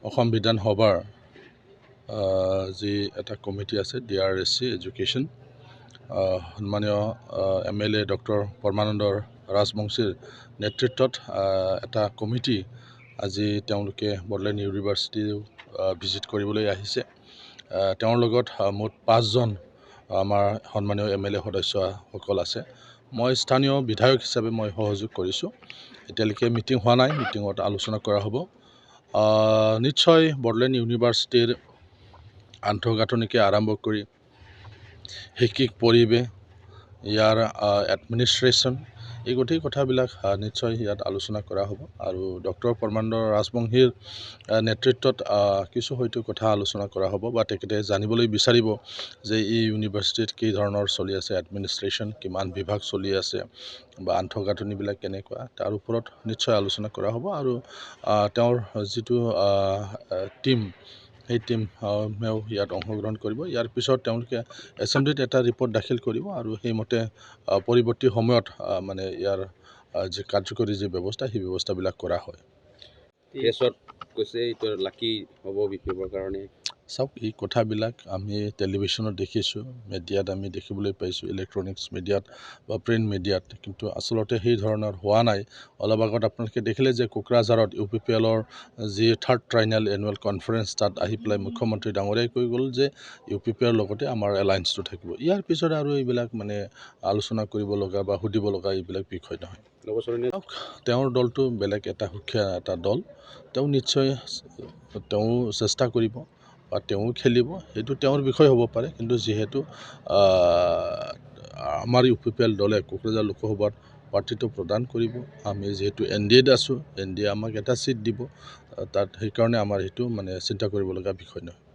অসম বিধানসভাৰ যি এটা কমিটি আছে DRSC এডুকেশ্যন সন্মানীয় MLA ডক্টৰ পৰমানন্দ ৰাজবংশীৰ নেতৃত্বত এটা কমিটি আজি তেওঁলোকে বড়োলেণ্ড ইউনিভাৰ্চিটি ভিজিট কৰিবলৈ আহিছে। তেওঁৰ লগত মুঠ 5জন আমাৰ সন্মানীয় MLA সদস্যসকল আছে। মই স্থানীয় বিধায়ক হিচাপে মই সহযোগ কৰিছোঁ। এতিয়ালৈকে মিটিং হোৱা নাই, মিটিঙত আলোচনা কৰা হ'ব। নিশ্চয় বড়োলেণ্ড ইউনিভাৰ্চিটিৰ আন্তঃগাঁথনিকে আৰম্ভ কৰি শৈক্ষিক পৰিৱেশ, ইয়াৰ এডমিনিষ্ট্ৰেশ্যন, এই গোটেই কথাবিলাক নিশ্চয় ইয়াত আলোচনা কৰা হ'ব। আৰু ডক্টৰ পৰমানন্দ ৰাজবংশীৰ নেতৃত্বত কিছু হয়তো কথা আলোচনা কৰা হ'ব, বা তেখেতে জানিবলৈ বিচাৰিব যে এই ইউনিভাৰ্চিটিত কি ধৰণৰ চলি আছে, এডমিনিষ্ট্ৰেশ্যন কিমান বিভাগ চলি আছে, বা আন্তঃগাঁথনিবিলাক কেনেকুৱা, তাৰ ওপৰত নিশ্চয় আলোচনা কৰা হ'ব। আৰু তেওঁৰ যিটো টিম, সেই টিমেও ইয়াত অংশগ্ৰহণ কৰিব। ইয়াৰ পিছত তেওঁলোকে এছেম্বলিত এটা ৰিপৰ্ট দাখিল কৰিব, আৰু সেইমতে পৰৱৰ্তী সময়ত মানে ইয়াৰ যি কাৰ্যকৰী যি ব্যৱস্থা, সেই ব্যৱস্থাবিলাক কৰা হয়। চাওক, এই কথাবিলাক আমি টেলিভিশ্যনত দেখিছোঁ, মিডিয়াত আমি দেখিবলৈ পাইছোঁ, ইলেক্ট্ৰনিক্স মিডিয়াত বা প্ৰিণ্ট মিডিয়াত, কিন্তু আচলতে সেই ধৰণৰ হোৱা নাই। অলপ আগত আপোনালোকে দেখিলে যে কোকৰাঝাৰত UPPLৰ যি 3rd ট্ৰাইনেল এনুৱেল কনফাৰেঞ্চ, তাত আহি পেলাই মুখ্যমন্ত্ৰী ডাঙৰীয়াই কৈ গ'ল যে UPPৰ লগতে আমাৰ এলায়েন্সটো থাকিব। ইয়াৰ পিছত আৰু এইবিলাক মানে আলোচনা কৰিব লগা বা সুধিব লগা এইবিলাক বিষয় নহয়। তেওঁৰ দলটো বেলেগ এটা সুকীয়া এটা দল। তেওঁ নিশ্চয় চেষ্টা কৰিব বা তেওঁ খেলিব, সেইটো তেওঁৰ বিষয় হ'ব পাৰে। কিন্তু যিহেতু আমাৰ UPPL দলে কোকৰাঝাৰ লোকসভাত প্ৰাৰ্থীটো প্ৰদান কৰিব, আমি যিহেতু NDAত আছোঁ, NDA আমাক এটা ছিট দিব, তাত সেইকাৰণে আমাৰ সেইটো মানে চিন্তা কৰিবলগা বিষয় নহয়।